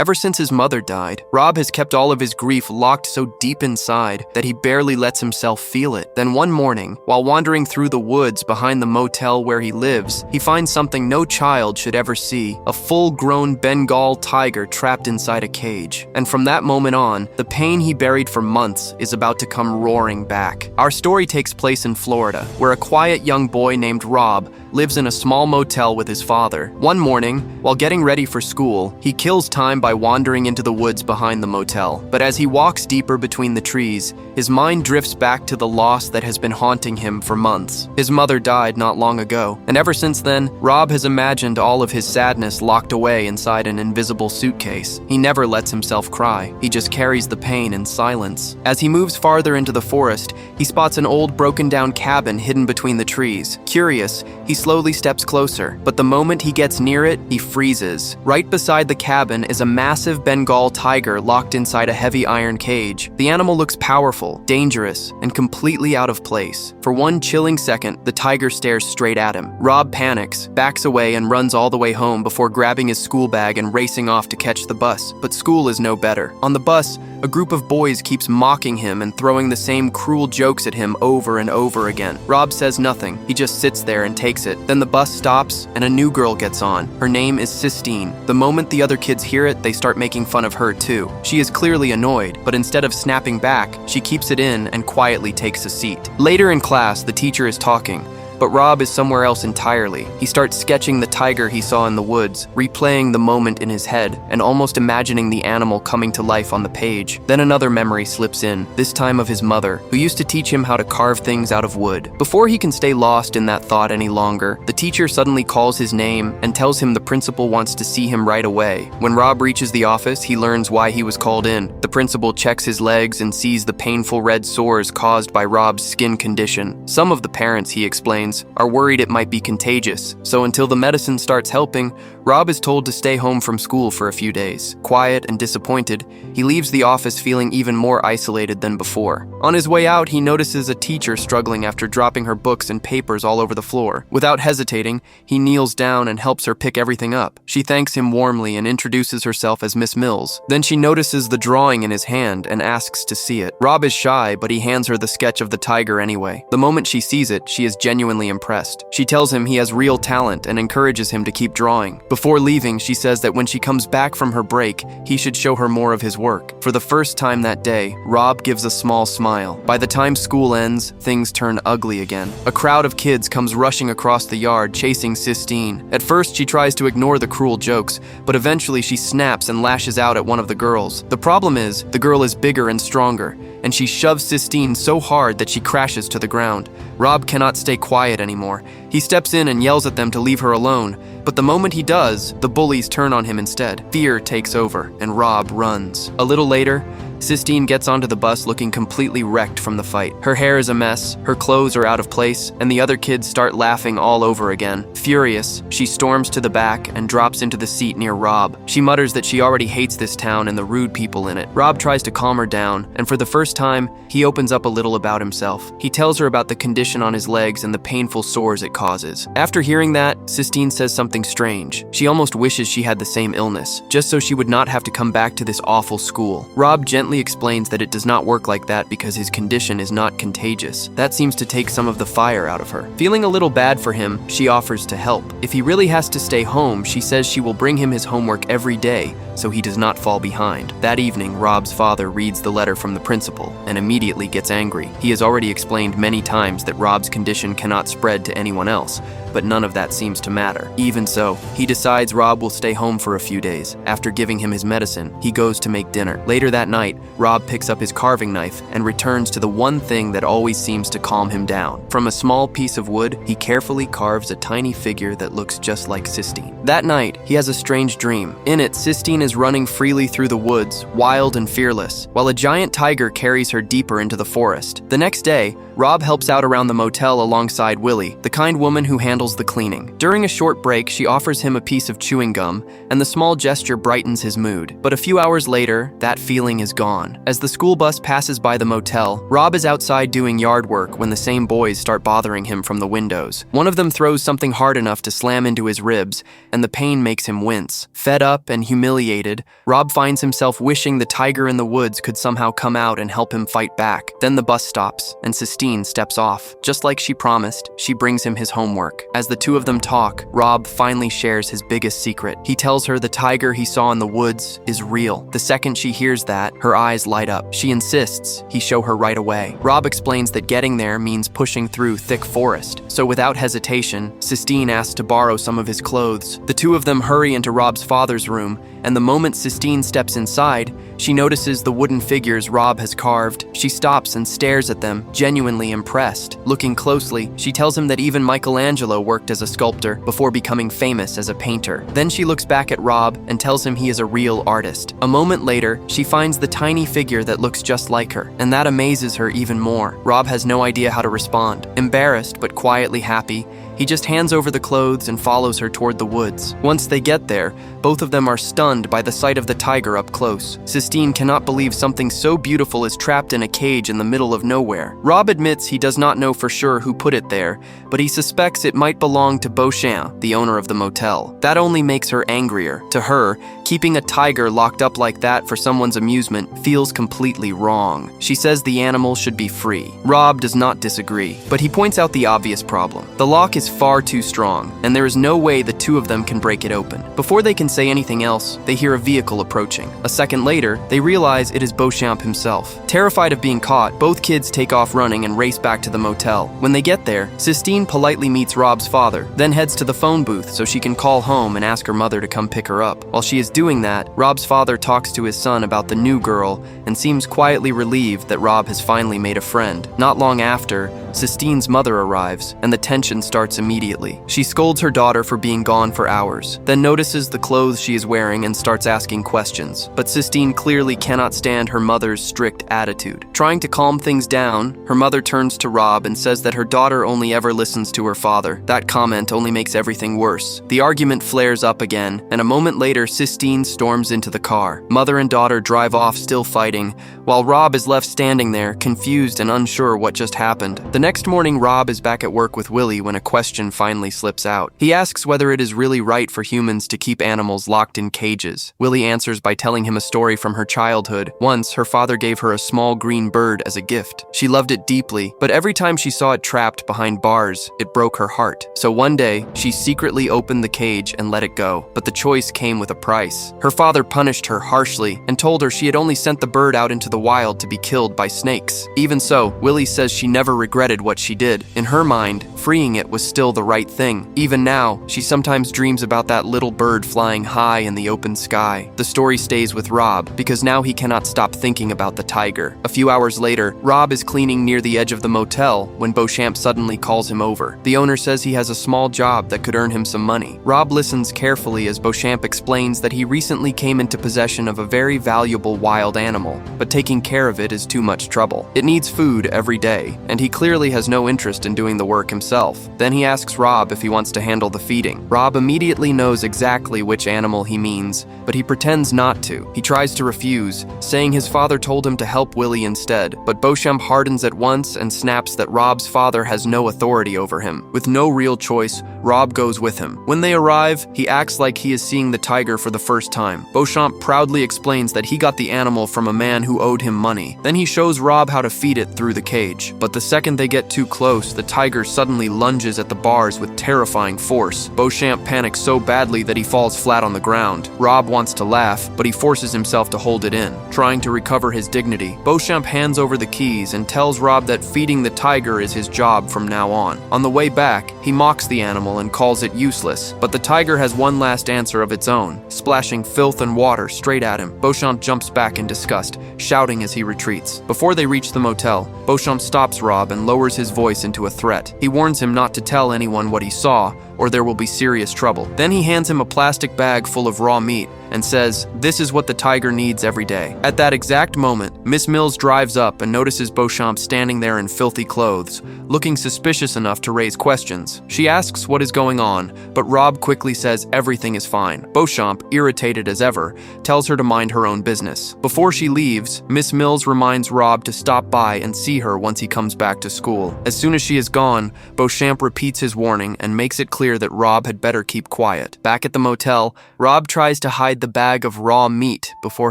Ever since his mother died, Rob has kept all of his grief locked so deep inside that he barely lets himself feel it. Then one morning, while wandering through the woods behind the motel where he lives, he finds something no child should ever see: a full-grown Bengal tiger trapped inside a cage. And from that moment on, the pain he buried for months is about to come roaring back. Our story takes place in Florida, where a quiet young boy named Rob lives in a small motel with his father. One morning, while getting ready for school, he kills time by wandering into the woods behind the motel. But as he walks deeper between the trees, his mind drifts back to the loss that has been haunting him for months. His mother died not long ago, and ever since then, Rob has imagined all of his sadness locked away inside an invisible suitcase. He never lets himself cry. He just carries the pain in silence. As he moves farther into the forest, he spots an old broken-down cabin hidden between the trees. Curious, he slowly steps closer, but the moment he gets near it, he freezes. Right beside the cabin is a massive Bengal tiger locked inside a heavy iron cage. The animal looks powerful, dangerous, and completely out of place. For one chilling second, the tiger stares straight at him. Rob panics, backs away, and runs all the way home before grabbing his school bag and racing off to catch the bus. But school is no better. On the bus, a group of boys keeps mocking him and throwing the same cruel jokes at him over and over again. Rob says nothing. He just sits there and takes it. Then the bus stops and a new girl gets on. Her name is Sistine. The moment the other kids hear it, they start making fun of her too. She is clearly annoyed, but instead of snapping back, she keeps it in and quietly takes a seat. Later in class, the teacher is talking, but Rob is somewhere else entirely. He starts sketching the tiger he saw in the woods, replaying the moment in his head, and almost imagining the animal coming to life on the page. Then another memory slips in, this time of his mother, who used to teach him how to carve things out of wood. Before he can stay lost in that thought any longer, the teacher suddenly calls his name and tells him the principal wants to see him right away. When Rob reaches the office, he learns why he was called in. The principal checks his legs and sees the painful red sores caused by Rob's skin condition. Some of the parents, he explains, are worried it might be contagious, so until the medicine starts helping, Rob is told to stay home from school for a few days. Quiet and disappointed, he leaves the office feeling even more isolated than before. On his way out, he notices a teacher struggling after dropping her books and papers all over the floor. Without hesitating, he kneels down and helps her pick everything up. She thanks him warmly and introduces herself as Miss Mills. Then she notices the drawing in his hand and asks to see it. Rob is shy, but he hands her the sketch of the tiger anyway. The moment she sees it, she is genuinely impressed. She tells him he has real talent and encourages him to keep drawing. Before leaving, she says that when she comes back from her break, he should show her more of his work. For the first time that day, Rob gives a small smile. By the time school ends, things turn ugly again. A crowd of kids comes rushing across the yard, chasing Sistine. At first, she tries to ignore the cruel jokes, but eventually she snaps and lashes out at one of the girls. The problem is, the girl is bigger and stronger, and she shoves Sistine so hard that she crashes to the ground. Rob cannot stay quiet anymore. He steps in and yells at them to leave her alone, but the moment he does, the bullies turn on him instead. Fear takes over, and Rob runs. A little later, Sistine gets onto the bus looking completely wrecked from the fight. Her hair is a mess, her clothes are out of place, and the other kids start laughing all over again. Furious, she storms to the back and drops into the seat near Rob. She mutters that she already hates this town and the rude people in it. Rob tries to calm her down, and for the first time, he opens up a little about himself. He tells her about the condition on his legs and the painful sores it causes. After hearing that, Sistine says something strange. She almost wishes she had the same illness, just so she would not have to come back to this awful school. Rob gently explains that it does not work like that because his condition is not contagious. That seems to take some of the fire out of her. Feeling a little bad for him, she offers to help. If he really has to stay home, she says she will bring him his homework every day so he does not fall behind. That evening, Rob's father reads the letter from the principal and immediately gets angry. He has already explained many times that Rob's condition cannot spread to anyone else, but none of that seems to matter. Even so, he decides Rob will stay home for a few days. After giving him his medicine, he goes to make dinner. Later that night, Rob picks up his carving knife and returns to the one thing that always seems to calm him down. From a small piece of wood, he carefully carves a tiny figure that looks just like Sistine. That night, he has a strange dream. In it, Sistine is running freely through the woods, wild and fearless, while a giant tiger carries her deeper into the forest. The next day, Rob helps out around the motel alongside Willie, the kind woman who handles the cleaning. During a short break, she offers him a piece of chewing gum, and the small gesture brightens his mood. But a few hours later, that feeling is gone. As the school bus passes by the motel, Rob is outside doing yard work when the same boys start bothering him from the windows. One of them throws something hard enough to slam into his ribs, and the pain makes him wince. Fed up and humiliated, devastated, Rob finds himself wishing the tiger in the woods could somehow come out and help him fight back. Then the bus stops, and Sistine steps off. Just like she promised, she brings him his homework. As the two of them talk, Rob finally shares his biggest secret. He tells her the tiger he saw in the woods is real. The second she hears that, her eyes light up. She insists he show her right away. Rob explains that getting there means pushing through thick forest. So without hesitation, Sistine asks to borrow some of his clothes. The two of them hurry into Rob's father's room, and the moment Sistine steps inside, she notices the wooden figures Rob has carved. She stops and stares at them, genuinely impressed. Looking closely, she tells him that even Michelangelo worked as a sculptor before becoming famous as a painter. Then she looks back at Rob and tells him he is a real artist. A moment later, she finds the tiny figure that looks just like her, and that amazes her even more. Rob has no idea how to respond. Embarrassed but quietly happy, he just hands over the clothes and follows her toward the woods. Once they get there, both of them are stunned by the sight of the tiger up close. Sistine cannot believe something so beautiful is trapped in a cage in the middle of nowhere. Rob admits he does not know for sure who put it there, but he suspects it might belong to Beauchamp, the owner of the motel. That only makes her angrier. To her, keeping a tiger locked up like that for someone's amusement feels completely wrong. She says the animal should be free. Rob does not disagree, but he points out the obvious problem. The lock is far too strong, and there is no way the two of them can break it open. Before they can say anything else, they hear a vehicle approaching. A second later, they realize it is Beauchamp himself. Terrified of being caught, both kids take off running and race back to the motel. When they get there, Sistine politely meets Rob's father, then heads to the phone booth so she can call home and ask her mother to come pick her up. While she is doing that, Rob's father talks to his son about the new girl and seems quietly relieved that Rob has finally made a friend. Not long after, Sistine's mother arrives, and the tension starts immediately. She scolds her daughter for being gone for hours, then notices the clothes she is wearing and starts asking questions. But Sistine clearly cannot stand her mother's strict attitude. Trying to calm things down, her mother turns to Rob and says that her daughter only ever listens to her father. That comment only makes everything worse. The argument flares up again, and a moment later, Sistine storms into the car. Mother and daughter drive off still fighting, while Rob is left standing there, confused and unsure what just happened. The next morning, Rob is back at work with Willie when a question finally slips out. He asks whether it is really right for humans to keep animals locked in cages. Willie answers by telling him a story from her childhood. Once, her father gave her a small green bird as a gift. She loved it deeply, but every time she saw it trapped behind bars, it broke her heart. So one day, she secretly opened the cage and let it go, but the choice came with a price. Her father punished her harshly and told her she had only sent the bird out into the wild to be killed by snakes. Even so, Willie says she never regretted what she did. In her mind, freeing it was still the right thing. Even now, she sometimes dreams about that little bird flying high in the open sky. The story stays with Rob, because now he cannot stop thinking about the tiger. A few hours later, Rob is cleaning near the edge of the motel when Beauchamp suddenly calls him over. The owner says he has a small job that could earn him some money. Rob listens carefully as Beauchamp explains that he recently came into possession of a very valuable wild animal, but taking care of it is too much trouble. It needs food every day, and he clearly has no interest in doing the work himself. Then he asks Rob if he wants to handle the feeding. Rob immediately knows exactly which animal he means, but he pretends not to. He tries to refuse, saying his father told him to help Willie instead, but Beauchamp hardens at once and snaps that Rob's father has no authority over him. With no real choice, Rob goes with him. When they arrive, he acts like he is seeing the tiger for the first time. Beauchamp proudly explains that he got the animal from a man who owed him money. Then he shows Rob how to feed it through the cage. But the second they get too close, the tiger suddenly lunges at the bars with terrifying force. Beauchamp panics so badly that he falls flat on the ground. Rob wants to laugh, but he forces himself to hold it in. Trying to recover his dignity, Beauchamp hands over the keys and tells Rob that feeding the tiger is his job from now on. On the way back, he mocks the animal and calls it useless, but the tiger has one last answer of its own, splashing filth and water straight at him. Beauchamp jumps back in disgust, shouting as he retreats. Before they reach the motel, Beauchamp stops Rob and lowers his voice into a threat. He warns him not to tell anyone what he saw, or there will be serious trouble. Then he hands him a plastic bag full of raw meat and says, "This is what the tiger needs every day." At that exact moment, Miss Mills drives up and notices Beauchamp standing there in filthy clothes, looking suspicious enough to raise questions. She asks what is going on, but Rob quickly says everything is fine. Beauchamp, irritated as ever, tells her to mind her own business. Before she leaves, Miss Mills reminds Rob to stop by and see her once he comes back to school. As soon as she is gone, Beauchamp repeats his warning and makes it clear clear that Rob had better keep quiet. Back at the motel, Rob tries to hide the bag of raw meat before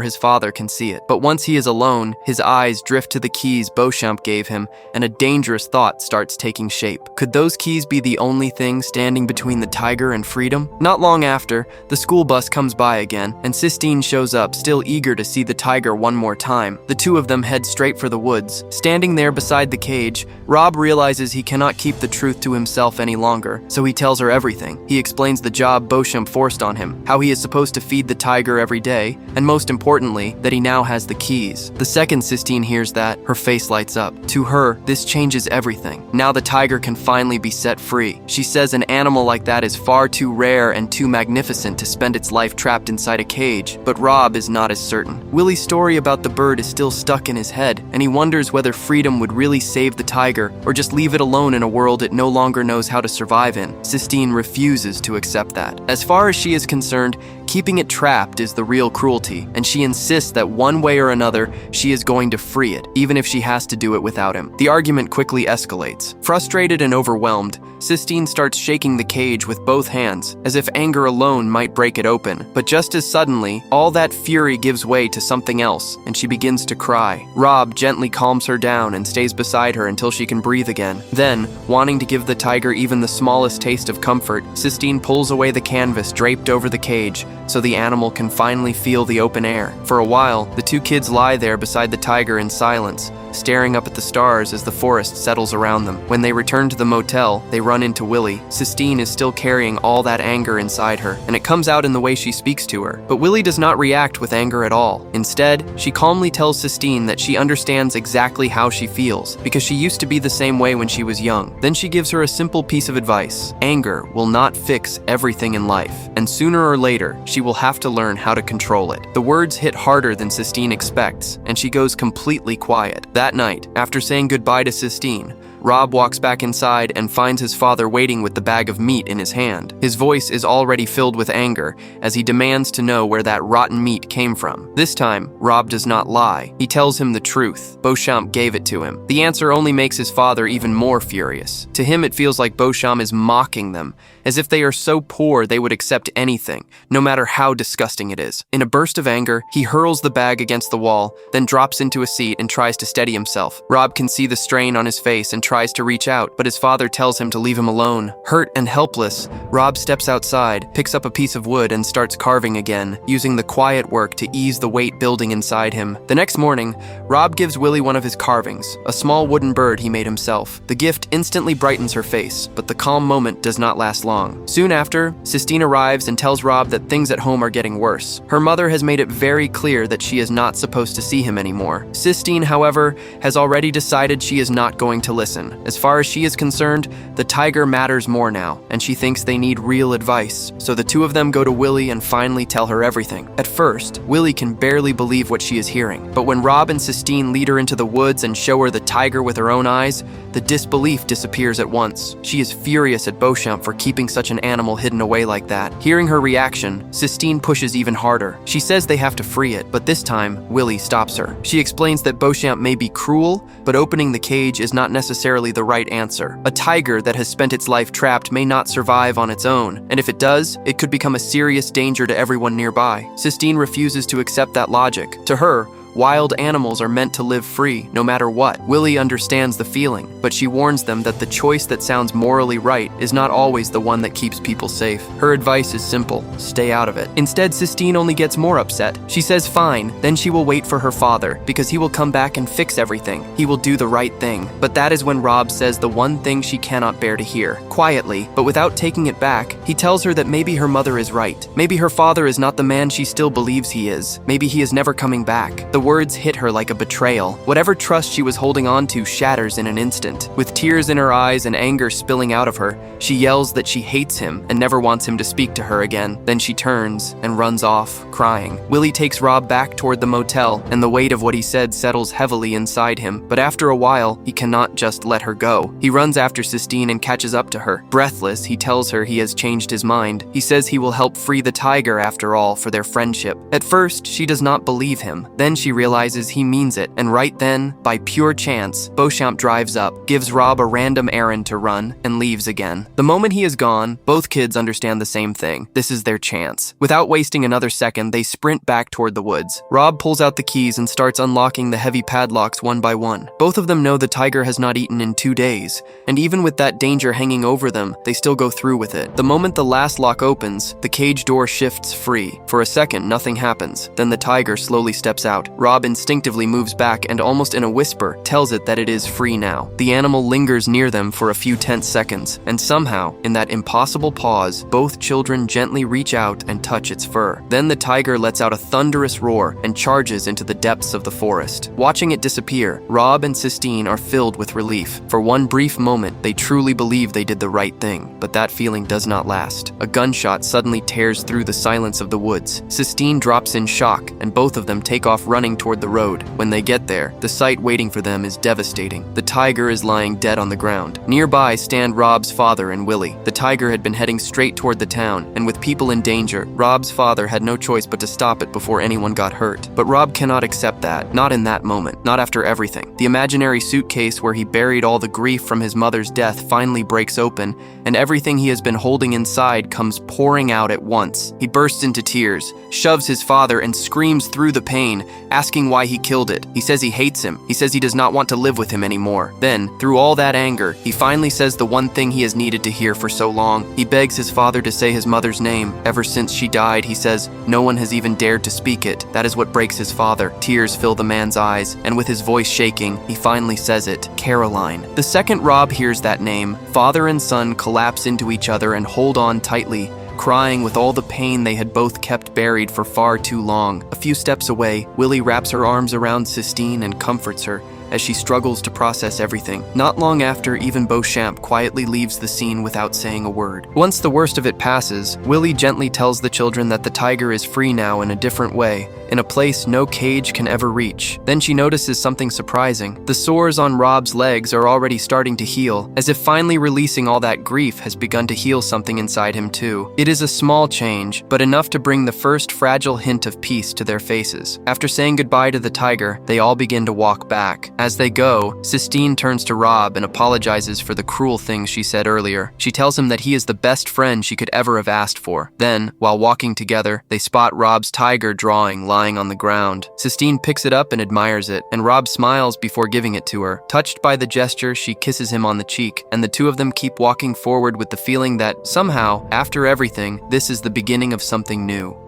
his father can see it. But once he is alone, his eyes drift to the keys Beauchamp gave him, and a dangerous thought starts taking shape. Could those keys be the only thing standing between the tiger and freedom? Not long after, the school bus comes by again, and Sistine shows up, still eager to see the tiger one more time. The two of them head straight for the woods. Standing there beside the cage, Rob realizes he cannot keep the truth to himself any longer, so he tells her everything. He explains the job Beauchamp forced on him, how he is supposed to feed the tiger every day, and most importantly, that he now has the keys. The second Sistine hears that, her face lights up. To her, this changes everything. Now the tiger can finally be set free. She says an animal like that is far too rare and too magnificent to spend its life trapped inside a cage, but Rob is not as certain. Willie's story about the bird is still stuck in his head, and he wonders whether freedom would really save the tiger or just leave it alone in a world it no longer knows how to survive in. Sistine refuses to accept that. As far as she is concerned, keeping it trapped is the real cruelty, and she insists that one way or another, she is going to free it, even if she has to do it without him. The argument quickly escalates. Frustrated and overwhelmed, Sistine starts shaking the cage with both hands, as if anger alone might break it open. But just as suddenly, all that fury gives way to something else, and she begins to cry. Rob gently calms her down and stays beside her until she can breathe again. Then, wanting to give the tiger even the smallest taste of comfort, Sistine pulls away the canvas draped over the cage, so the animal can finally feel the open air. For a while, the two kids lie there beside the tiger in silence, staring up at the stars as the forest settles around them. When they return to the motel, they run into Willie. Sistine is still carrying all that anger inside her, and it comes out in the way she speaks to her. But Willie does not react with anger at all. Instead, she calmly tells Sistine that she understands exactly how she feels, because she used to be the same way when she was young. Then she gives her a simple piece of advice. Anger will not fix everything in life, and sooner or later, she will have to learn how to control it. The words hit harder than Sistine expects, and she goes completely quiet. That night, after saying goodbye to Sistine, Rob walks back inside and finds his father waiting with the bag of meat in his hand. His voice is already filled with anger as he demands to know where that rotten meat came from. This time, Rob does not lie. He tells him the truth. Beauchamp gave it to him. The answer only makes his father even more furious. To him, it feels like Beauchamp is mocking them, as if they are so poor they would accept anything, no matter how disgusting it is. In a burst of anger, he hurls the bag against the wall, then drops into a seat and tries to steady himself. Rob can see the strain on his face and tries to reach out, but his father tells him to leave him alone. Hurt and helpless, Rob steps outside, picks up a piece of wood and starts carving again, using the quiet work to ease the weight building inside him. The next morning, Rob gives Willie one of his carvings, a small wooden bird he made himself. The gift instantly brightens her face, but the calm moment does not last long. Soon after, Sistine arrives and tells Rob that things at home are getting worse. Her mother has made it very clear that she is not supposed to see him anymore. Sistine, however, has already decided she is not going to listen. As far as she is concerned, the tiger matters more now, and she thinks they need real advice. So the two of them go to Willie and finally tell her everything. At first, Willie can barely believe what she is hearing, but when Rob and Sistine lead her into the woods and show her the tiger with her own eyes, the disbelief disappears at once. She is furious at Beauchamp for keeping such an animal hidden away like that. Hearing her reaction, Sistine pushes even harder. She says they have to free it, but this time, Willie stops her. She explains that Beauchamp may be cruel, but opening the cage is not necessarily the right answer. A tiger that has spent its life trapped may not survive on its own, and if it does, it could become a serious danger to everyone nearby. Sistine refuses to accept that logic. To her, wild animals are meant to live free, no matter what. Willie understands the feeling, but she warns them that the choice that sounds morally right is not always the one that keeps people safe. Her advice is simple: stay out of it. Instead, Sistine only gets more upset. She says fine, then she will wait for her father, because he will come back and fix everything. He will do the right thing. But that is when Rob says the one thing she cannot bear to hear. Quietly, but without taking it back, he tells her that maybe her mother is right. Maybe her father is not the man she still believes he is. Maybe he is never coming back. The words hit her like a betrayal. Whatever trust she was holding on to shatters in an instant. With tears in her eyes and anger spilling out of her, she yells that she hates him and never wants him to speak to her again. Then she turns and runs off, crying. Willie takes Rob back toward the motel, and the weight of what he said settles heavily inside him. But after a while, he cannot just let her go. He runs after Sistine and catches up to her. Breathless, he tells her he has changed his mind. He says he will help free the tiger after all for their friendship. At first, she does not believe him. Then she she realizes he means it, and right then, by pure chance, Beauchamp drives up, gives Rob a random errand to run, and leaves again. The moment he is gone, both kids understand the same thing. This is their chance. Without wasting another second, they sprint back toward the woods. Rob pulls out the keys and starts unlocking the heavy padlocks one by one. Both of them know the tiger has not eaten in 2 days, and even with that danger hanging over them, they still go through with it. The moment the last lock opens, the cage door shifts free. For a second, nothing happens. Then the tiger slowly steps out. Rob instinctively moves back and almost in a whisper tells it that it is free now. The animal lingers near them for a few tense seconds, and somehow, in that impossible pause, both children gently reach out and touch its fur. Then the tiger lets out a thunderous roar and charges into the depths of the forest. Watching it disappear, Rob and Sistine are filled with relief. For one brief moment, they truly believe they did the right thing, but that feeling does not last. A gunshot suddenly tears through the silence of the woods. Sistine drops in shock, and both of them take off running toward the road. When they get there, the sight waiting for them is devastating. The tiger is lying dead on the ground. Nearby stand Rob's father and Willie. The tiger had been heading straight toward the town, and with people in danger, Rob's father had no choice but to stop it before anyone got hurt. But Rob cannot accept that, not in that moment, not after everything. The imaginary suitcase where he buried all the grief from his mother's death finally breaks open, and everything he has been holding inside comes pouring out at once. He bursts into tears, shoves his father, and screams through the pain, asking why he killed it. He says he hates him. He says he does not want to live with him anymore. Then, through all that anger, he finally says the one thing he has needed to hear for so long. He begs his father to say his mother's name. Ever since she died, he says, no one has even dared to speak it. That is what breaks his father. Tears fill the man's eyes, and with his voice shaking, he finally says it, Caroline. The second Rob hears that name, father and son collapse into each other and hold on tightly, crying with all the pain they had both kept buried for far too long. A few steps away, Willie wraps her arms around Sistine and comforts her as she struggles to process everything. Not long after, even Beauchamp quietly leaves the scene without saying a word. Once the worst of it passes, Willie gently tells the children that the tiger is free now in a different way, in a place no cage can ever reach. Then she notices something surprising. The sores on Rob's legs are already starting to heal, as if finally releasing all that grief has begun to heal something inside him too. It is a small change, but enough to bring the first fragile hint of peace to their faces. After saying goodbye to the tiger, they all begin to walk back. As they go, Sistine turns to Rob and apologizes for the cruel things she said earlier. She tells him that he is the best friend she could ever have asked for. Then, while walking together, they spot Rob's tiger drawing lying on the ground. Sistine picks it up and admires it, and Rob smiles before giving it to her. Touched by the gesture, she kisses him on the cheek, and the two of them keep walking forward with the feeling that, somehow, after everything, this is the beginning of something new.